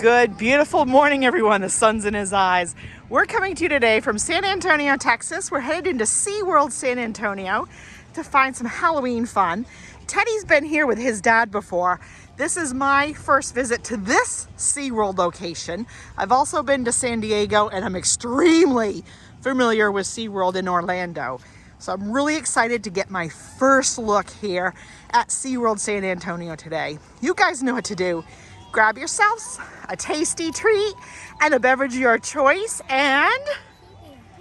Good, beautiful morning, everyone. The sun's in his eyes. We're coming to you today from San Antonio, Texas. We're headed into SeaWorld San Antonio to find some Halloween fun. Teddy's been here with his dad before. This is my first visit to this SeaWorld location. I've also been to San Diego, and I'm extremely familiar with SeaWorld in Orlando. So I'm really excited to get my first look here at SeaWorld San Antonio today. You guys know what to do. Grab yourselves a tasty treat and a beverage of your choice, and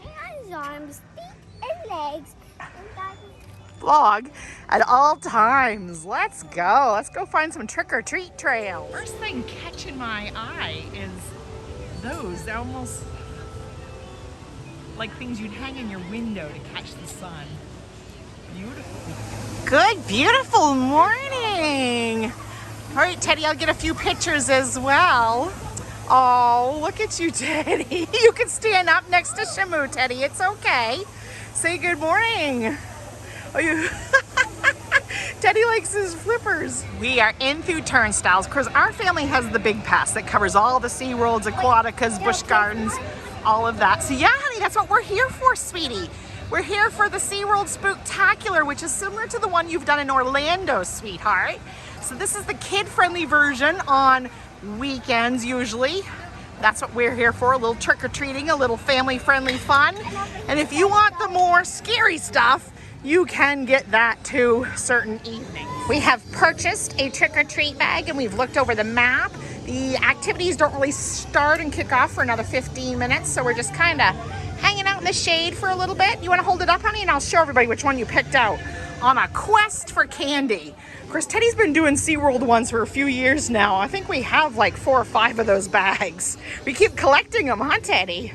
hands, arms, feet, and legs, vlog at all times. Let's go. Let's go find some trick-or-treat trail. First thing catching my eye is those. They're almost like things you'd hang in your window to catch the sun. Beautiful. Good, beautiful morning. All right, Teddy, I'll get a few pictures as well. Oh, look at you, Teddy. You can stand up next to Shamu, Teddy. It's okay. Say good morning. Oh, you. Teddy likes his flippers. We are in through turnstiles because our family has the big pass that covers all the SeaWorlds, Aquaticas, Busch Gardens, all of that. So yeah, honey, that's what we're here for, sweetie. We're here for the SeaWorld Spooktacular, which is similar to the one you've done in Orlando, sweetheart. So this is the kid-friendly version on weekends usually. That's what we're here for, a little trick-or-treating, a little family-friendly fun. And if you want the more scary stuff, you can get that too certain evenings. We have purchased a trick-or-treat bag and we've looked over the map. The activities don't really start and kick off for another 15 minutes, so we're just kind of hanging out in the shade for a little bit. You want to hold it up, honey, and I'll show everybody which one you picked out. On a quest for candy. Of course, Teddy's been doing SeaWorld ones for a few years now. I think we have like 4 or 5 of those bags. We keep collecting them, huh, Teddy?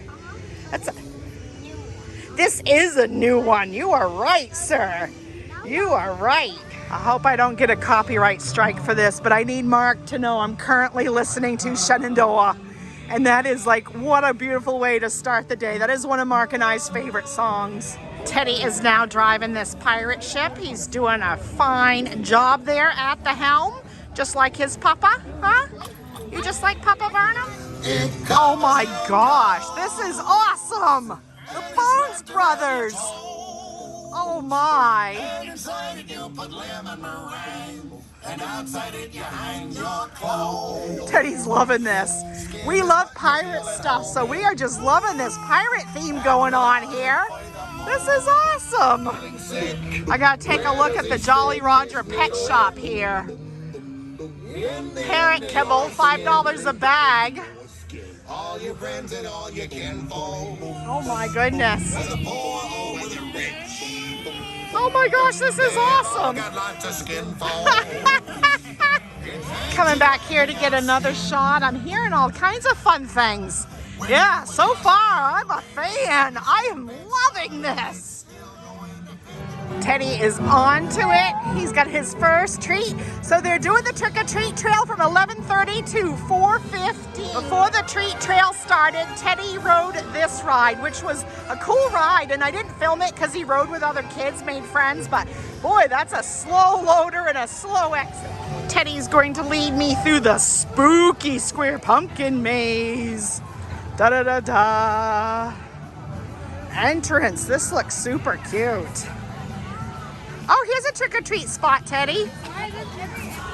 This is a new one. You are right, sir. You are right. I hope I don't get a copyright strike for this, but I need Mark to know I'm currently listening to Shenandoah. And that is like, what a beautiful way to start the day. That is one of Mark and I's favorite songs. Teddy is now driving this pirate ship. He's doing a fine job there at the helm, just like his papa, huh? You just like Papa Barnum? Oh my gosh, this is awesome! The Bones Brothers! Oh my! Inside it you put lemon meringue, and outside it you hang your clothes. Teddy's loving this. We love pirate stuff, so we are just loving this pirate theme going on here. This is awesome. I gotta take a look at the Jolly Roger pet shop here. Parrot kibble, $5 a bag. All your friends and all your kinfolk. Oh my goodness. Oh my gosh, this is awesome. Coming back here to get another shot. I'm hearing all kinds of fun things. Yeah, so far I'm a fan. I am loving this. Teddy is on to it. He's got his first treat. So they're doing the trick-or-treat trail from 11:30 to 4:50. Before the treat trail started, Teddy rode this ride, which was a cool ride. And I didn't film it because he rode with other kids, made friends. But boy, that's a slow loader and a slow exit. Teddy's going to lead me through the spooky square pumpkin maze. Da-da-da-da. Entrance. This looks super cute. Oh, here's a trick-or-treat spot, Teddy.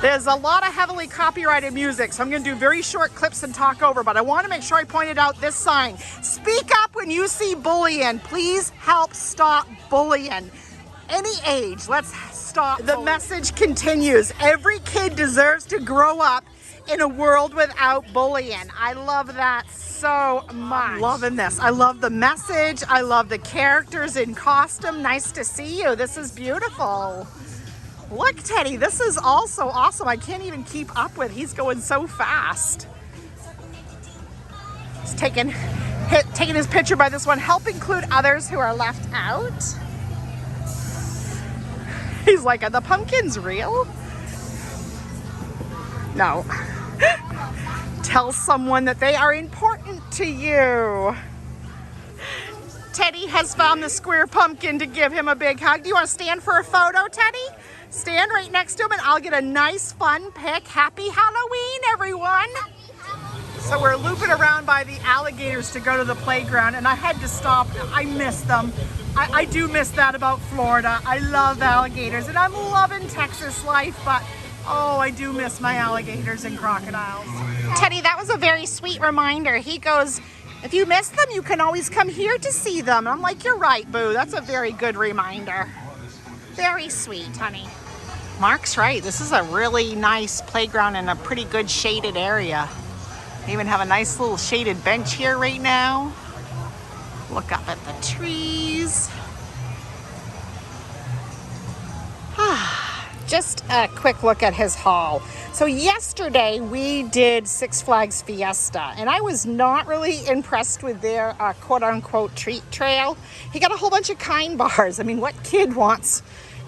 There's a lot of heavily copyrighted music, so I'm going to do very short clips and talk over, but I want to make sure I pointed out this sign. Speak up when you see bullying. Please help stop bullying. Any age, let's stop. The message continues. Every kid deserves to grow up in a world without bullying. I love that so much. Loving this. I love the message. I love the characters in costume. Nice to see you. This is beautiful. Look, Teddy, this is also awesome. I can't even keep up with. He's going so fast. He's taking his picture by this one. Help include others who are left out. He's like, are the pumpkins real? No. Tell someone that they are important to you. Teddy has found the square pumpkin to give him a big hug. Do you want to stand for a photo, Teddy? Stand right next to him and I'll get a nice fun pic. Happy Halloween, everyone. So we're looping around by the alligators to go to the playground, and I had to stop. I miss them. I do miss that about Florida. I love alligators, and I'm loving Texas life, but oh, I do miss my alligators and crocodiles. Teddy, that was a very sweet reminder. He goes, if you miss them, you can always come here to see them. I'm like, you're right, Boo. That's a very good reminder. Very sweet, honey. Mark's right. This is a really nice playground in a pretty good shaded area. They even have a nice little shaded bench here right now. Look up at the trees. Just a quick look at his haul. So yesterday we did Six Flags Fiesta, and I was not really impressed with their quote-unquote treat trail. He got a whole bunch of kind bars. I mean, what kid wants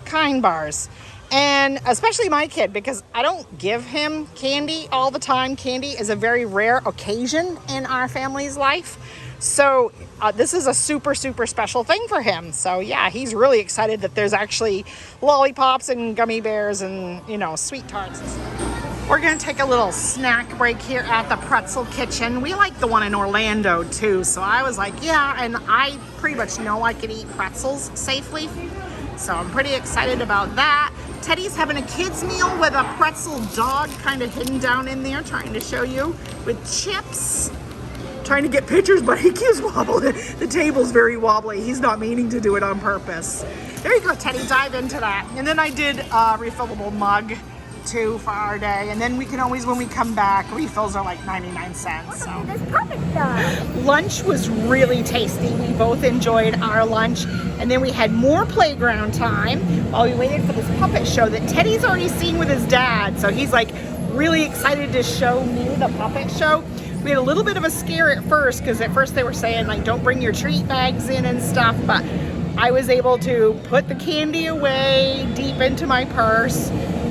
kind bars? And especially my kid, because I don't give him candy all the time. Candy is a very rare occasion in our family's life. So this is a super, super special thing for him. So yeah, he's really excited that there's actually lollipops and gummy bears and, you know, sweet tarts. We're gonna take a little snack break here at the Pretzel Kitchen. We like the one in Orlando too. So I was like, yeah, and I pretty much know I can eat pretzels safely. So I'm pretty excited about that. Teddy's having a kid's meal with a pretzel dog kind of hidden down in there, trying to show you, with chips. Trying to get pictures, but he keeps wobbling. The table's very wobbly. He's not meaning to do it on purpose. There you go, Teddy, dive into that. And then I did a refillable mug too for our day. And then we can always, when we come back, refills are like 99 cents. So This puppet dog. lunch was really tasty. We both enjoyed our lunch. And then we had more playground time while we waited for this puppet show that Teddy's already seen with his dad. So he's like really excited to show me the puppet show. We had a little bit of a scare at first, because at first they were saying like don't bring your treat bags in and stuff, but I was able to put the candy away deep into my purse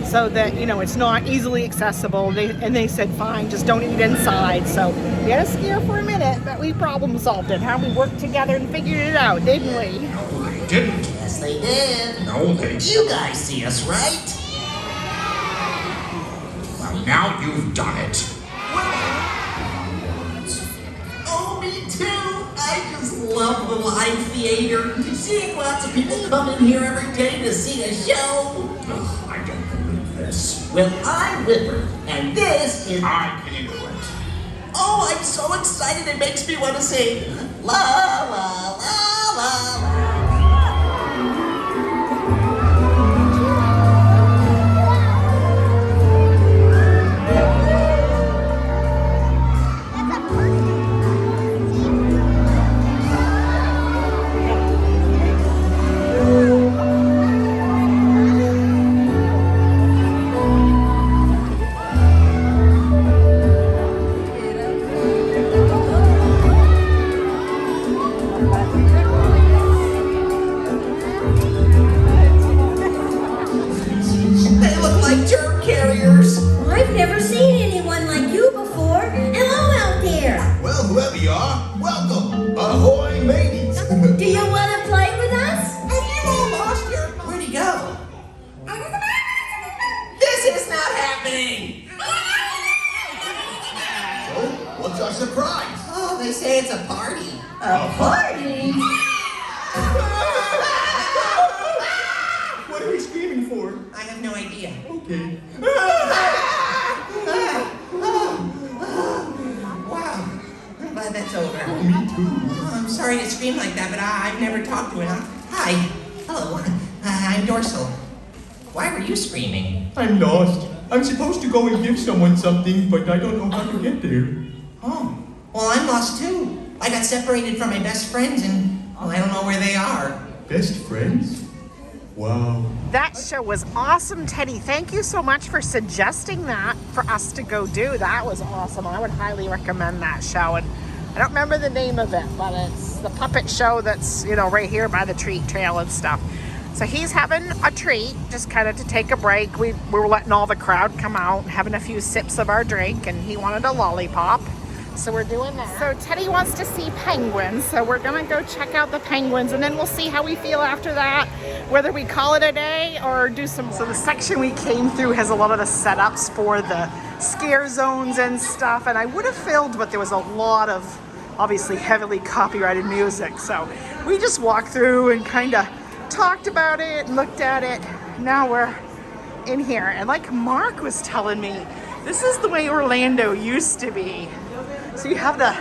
so that, you know, it's not easily accessible. They said fine, just don't eat inside. So we had a scare for a minute, but we problem solved it. How we worked together and figured it out, didn't we? No, they didn't. Yes, they did. No, they didn't. You guys see us, right? Well, now you've done it. Oh, me too. I just love the live theater. Seeing lots of people come in here every day to see a show. Ugh, I don't believe this. Well, I'm Ripper, and this is... I can do it. Oh, I'm so excited it makes me want to sing la la la la la. They look like germ carriers. I've never seen anyone like you before. Hello out there. Well, whoever you are, welcome. Ahoy, mateys. Do you want to play with us? Have you all lost your... Where'd he go? This is not happening. So, what's our surprise? Oh, they say it's a party. A party? What are we screaming for? I have no idea. Okay. Wow. I'm glad that's over. Me too. Oh, I'm sorry to scream like that, but I've never talked to it. Hi. Hello. I'm Dorsal. Why were you screaming? I'm lost. I'm supposed to go and give someone something, but I don't know how to get there. Oh. Well, I'm lost too. I got separated from my best friends and I don't know where they are. Best friends? Wow. That show was awesome, Teddy. Thank you so much for suggesting that for us to go do. That was awesome. I would highly recommend that show. And I don't remember the name of it, but it's the puppet show that's, you know, right here by the treat trail and stuff. So he's having a treat, just kind of to take a break. We were letting all the crowd come out and having a few sips of our drink, and he wanted a lollipop. So we're doing that. So Teddy wants to see penguins, so we're gonna go check out the penguins, and then we'll see how we feel after that, whether we call it a day or do some more. So the section we came through has a lot of the setups for the scare zones and stuff, and I would have filmed, but there was a lot of obviously heavily copyrighted music. So we just walked through and kind of talked about it, looked at it. Now we're in here, and like Mark was telling me, this is the way Orlando used to be. So you have the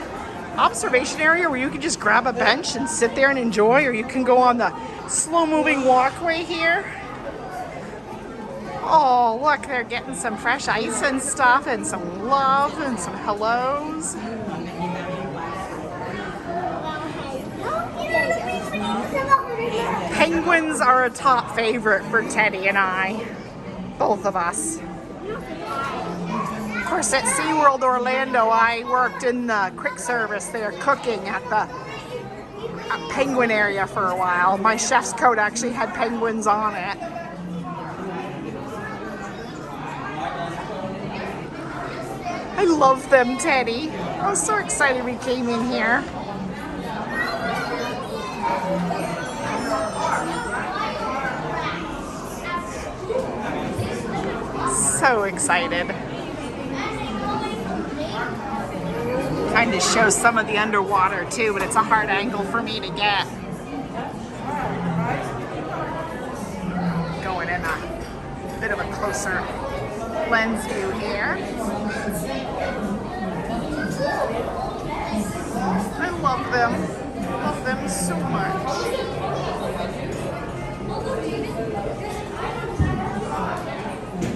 observation area where you can just grab a bench and sit there and enjoy, or you can go on the slow-moving walkway here. Oh, look, they're getting some fresh ice and stuff, and some love and some hellos. Penguins are a top favorite for Teddy and I, both of us. Of course, at SeaWorld Orlando, I worked in the quick service there, cooking at the penguin area for a while. My chef's coat actually had penguins on it. I love them, Teddy. I was so excited we came in here. So excited. Kind of shows some of the underwater too, but it's a hard angle for me to get. Going in a bit of a closer lens view here. I love them. I love them so much.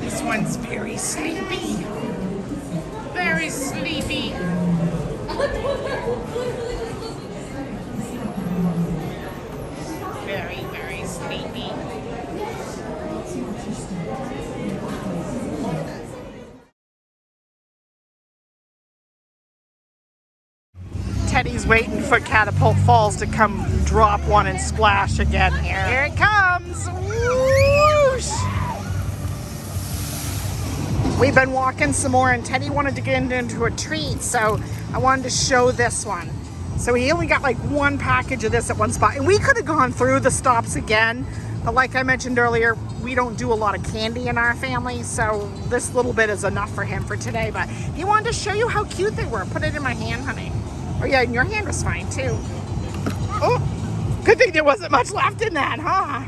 This one's very sleepy. Very sleepy. Very, very sleepy. Teddy's waiting for Catapult Falls to come drop one and splash again here. Here it comes. Whoosh! We've been walking some more, and Teddy wanted to get into a treat, so I wanted to show this one. So he only got like one package of this at one spot, and we could have gone through the stops again, but like I mentioned earlier, we don't do a lot of candy in our family, so this little bit is enough for him for today. But he wanted to show you how cute they were. Put it in my hand, honey. Oh yeah, and your hand was fine too. Oh, good thing there wasn't much left in that, huh?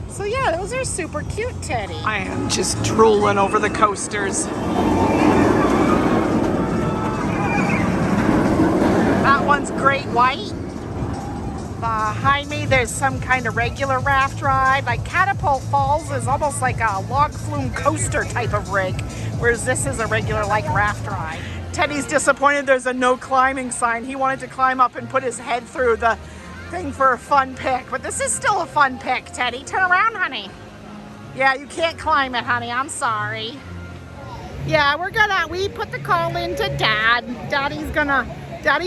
So yeah, those are super cute, Teddy. I am just drooling over the coasters. That one's great white. Behind me, there's some kind of regular raft ride. Like Catapult Falls is almost like a log flume coaster type of rig, whereas this is a regular like raft ride. Teddy's disappointed there's a no climbing sign. He wanted to climb up and put his head through the thing for a fun pick, but this is still a fun pick, Teddy. Turn around, honey. Yeah, you can't climb it, honey. I'm sorry. Yeah, we put the call in to Dad. Daddy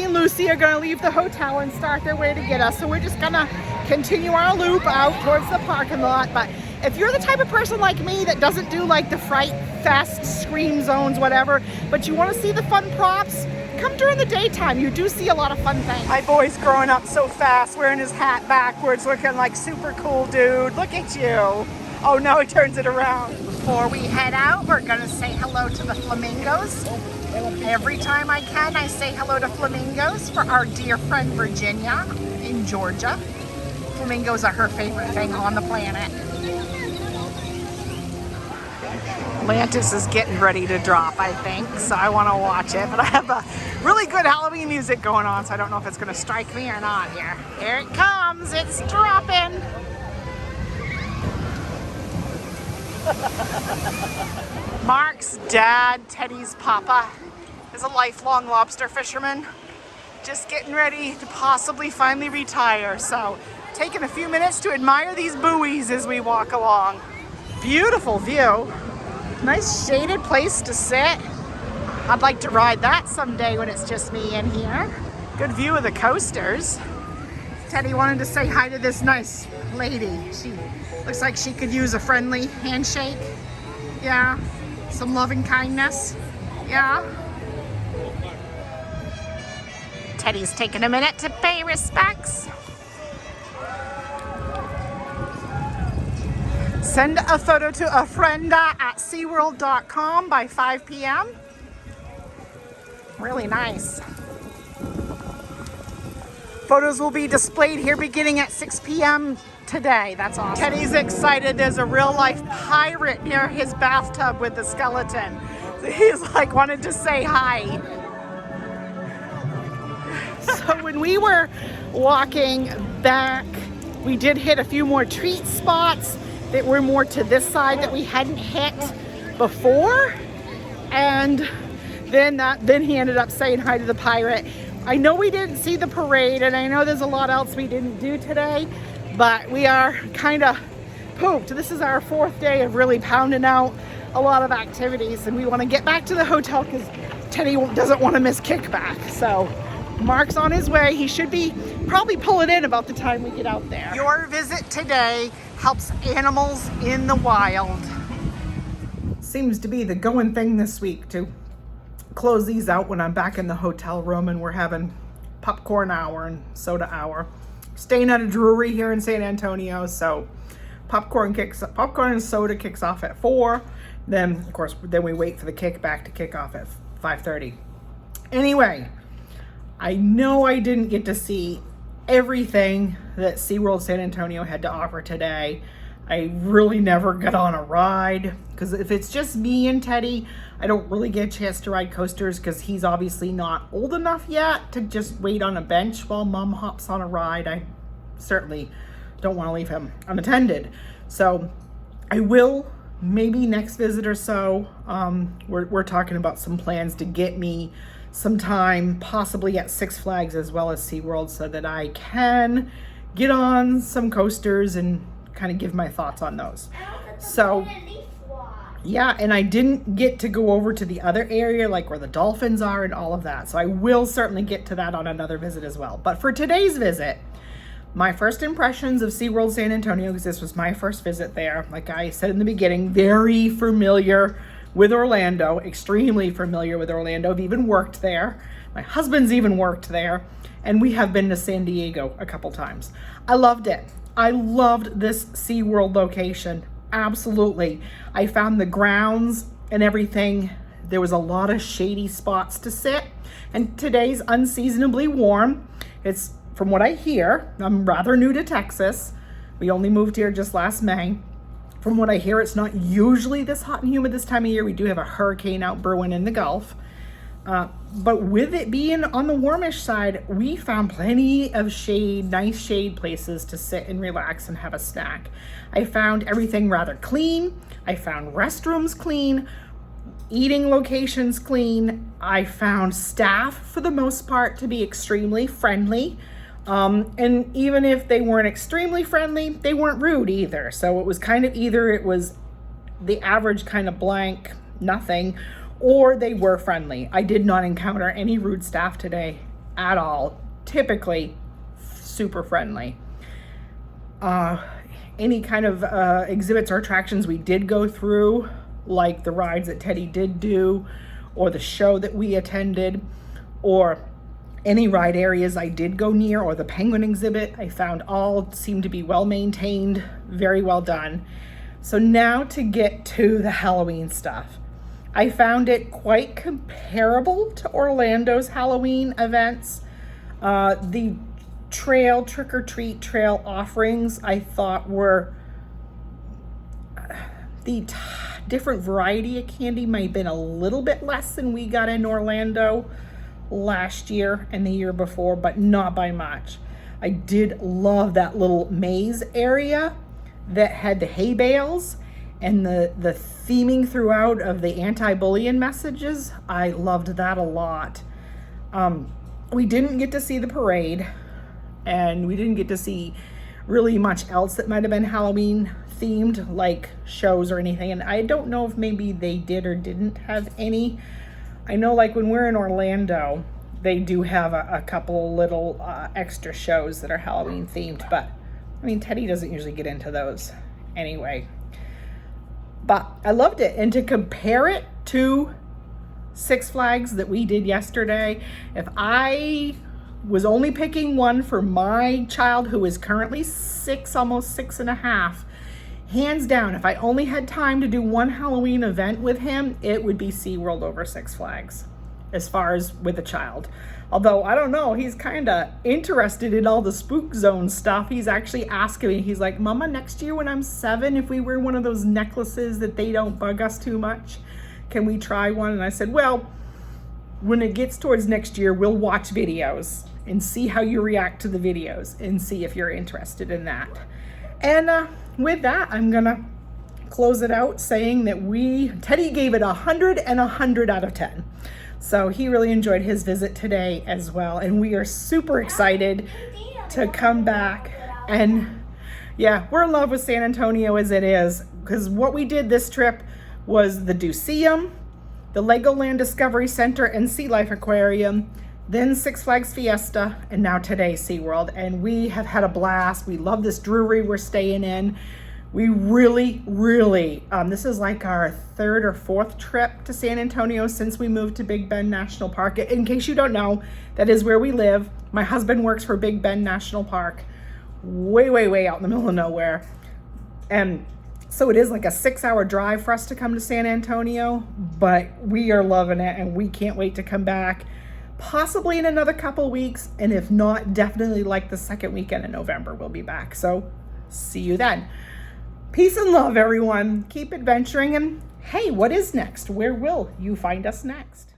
and Lucy are gonna leave the hotel and start their way to get us. So we're just gonna continue our loop out towards the parking lot. But if you're the type of person like me that doesn't do like the Fright Fest, scream zones, whatever, but you wanna see the fun props, come during the daytime. You do see a lot of fun things. My boy's growing up so fast, wearing his hat backwards, looking like super cool dude. Look at you. Oh no, he turns it around. Before we head out, we're gonna say hello to the flamingos. Every time I can, I say hello to flamingos for our dear friend Virginia in Georgia. Flamingos are her favorite thing on the planet. Atlantis is getting ready to drop, I think, so I want to watch it. But I have a really good Halloween music going on, so I don't know if it's going to strike me or not here. Here it comes. It's dropping. Mark's dad, Teddy's papa, is a lifelong lobster fisherman. Just getting ready to possibly finally retire. So taking a few minutes to admire these buoys as we walk along. Beautiful view. Nice shaded place to sit. I'd like to ride that someday when it's just me in here. Good view of the coasters. Teddy wanted to say hi to this nice lady. She looks like she could use a friendly handshake. Yeah, some loving kindness. Yeah. Teddy's taking a minute to pay respects. Send a photo to a friend at SeaWorld.com by 5 p.m. Really nice. Photos will be displayed here beginning at 6 p.m. today. That's awesome. Teddy's excited. There's a real life pirate near his bathtub with the skeleton. So he's like wanted to say hi. So when we were walking back, we did hit a few more treat spots that were more to this side that we hadn't hit before. And then he ended up saying hi to the pirate. I know we didn't see the parade, and I know there's a lot else we didn't do today, but we are kind of pooped. This is our 4th day of really pounding out a lot of activities, and we want to get back to the hotel because Teddy doesn't want to miss kickback. So Mark's on his way. He should be probably pulling in about the time we get out there. Your visit today helps animals in the wild. Seems to be the going thing this week to close these out when I'm back in the hotel room and we're having popcorn hour and soda hour. Staying at a brewery here in San Antonio, so popcorn and soda kicks off at 4. Then of course we wait for the kickback to kick off at 5:30. Anyway, I know I didn't get to see everything that SeaWorld San Antonio had to offer today. I really never got on a ride because if it's just me and Teddy, I don't really get a chance to ride coasters because he's obviously not old enough yet to just wait on a bench while Mom hops on a ride. I certainly don't want to leave him unattended. So I will, maybe next visit or so. We're talking about some plans to get me some time, possibly at Six Flags as well as SeaWorld, so that I can get on some coasters and kind of give my thoughts on those. So yeah, and I didn't get to go over to the other area, like where the dolphins are and all of that. So I will certainly get to that on another visit as well. But for today's visit, my first impressions of SeaWorld San Antonio, because this was my first visit there, like I said in the beginning, very familiar with Orlando, extremely familiar with Orlando. I've even worked there. My husband's even worked there. And we have been to San Diego a couple times. I loved it. I loved this SeaWorld location. Absolutely. I found the grounds and everything. There was a lot of shady spots to sit. And today's unseasonably warm. It's, from what I hear, I'm rather new to Texas. We only moved here just last May. From what I hear, it's not usually this hot and humid this time of year. We do have a hurricane out brewing in the Gulf. But with it being on the warmish side, we found plenty of shade, nice shade places to sit and relax and have a snack. I found everything rather clean. I found restrooms clean, eating locations clean. I found staff, for the most part, to be extremely friendly. And even if they weren't extremely friendly, they weren't rude either. So it was kind of either it was the average kind of blank, nothing, or they were friendly. I did not encounter any rude staff today at all. Typically super friendly. Any kind of exhibits or attractions we did go through, like the rides that Teddy did do, or the show that we attended, or any ride areas I did go near, or the penguin exhibit, I found all seemed to be well maintained, very well done. So now to get to the Halloween stuff. I found it quite comparable to Orlando's Halloween events. The trail, trick-or-treat trail offerings, I thought were the different variety of candy might have been a little bit less than we got in Orlando last year and the year before, but not by much. I did love that little maze area that had the hay bales and the theming throughout of the anti-bullying messages. I loved that a lot. We didn't get to see the parade, and we didn't get to see really much else that might have been Halloween themed, like shows or anything. And I don't know if maybe they did or didn't have any. I know, like when we're in Orlando, they do have a couple little extra shows that are Halloween themed, but I mean, Teddy doesn't usually get into those anyway. But I loved it. And to compare it to Six Flags that we did yesterday, if I was only picking one for my child who is currently 6, almost 6.5, hands down, if I only had time to do one Halloween event with him, it would be SeaWorld over Six Flags. as far as with a child. Although, I don't know, he's kind of interested in all the spook zone stuff. He's actually asking me, he's like, Mama, next year when I'm 7, if we wear one of those necklaces that they don't bug us too much, can we try one? And I said, well, when it gets towards next year, we'll watch videos and see how you react to the videos and see if you're interested in that. And with that, I'm gonna close it out saying that Teddy gave it 100 and 100 out of 10. So he really enjoyed his visit today as well. And we are super excited to come back. And yeah, we're in love with San Antonio as it is, because what we did this trip was the Duceum, the Legoland Discovery Center and Sea Life Aquarium, then Six Flags Fiesta, and now today SeaWorld. And we have had a blast. We love this brewery we're staying in. We really, this is like our 3rd or 4th trip to San Antonio since we moved to Big Bend National Park. In case you don't know, that is where we live. My husband works for Big Bend National Park, way out in the middle of nowhere. And so it is like a 6-hour drive for us to come to San Antonio, but we are loving it and we can't wait to come back, possibly in another couple weeks. And if not, definitely like the second weekend in November, we'll be back. So see you then. Peace and love, everyone. Keep adventuring. And hey, what is next? Where will you find us next?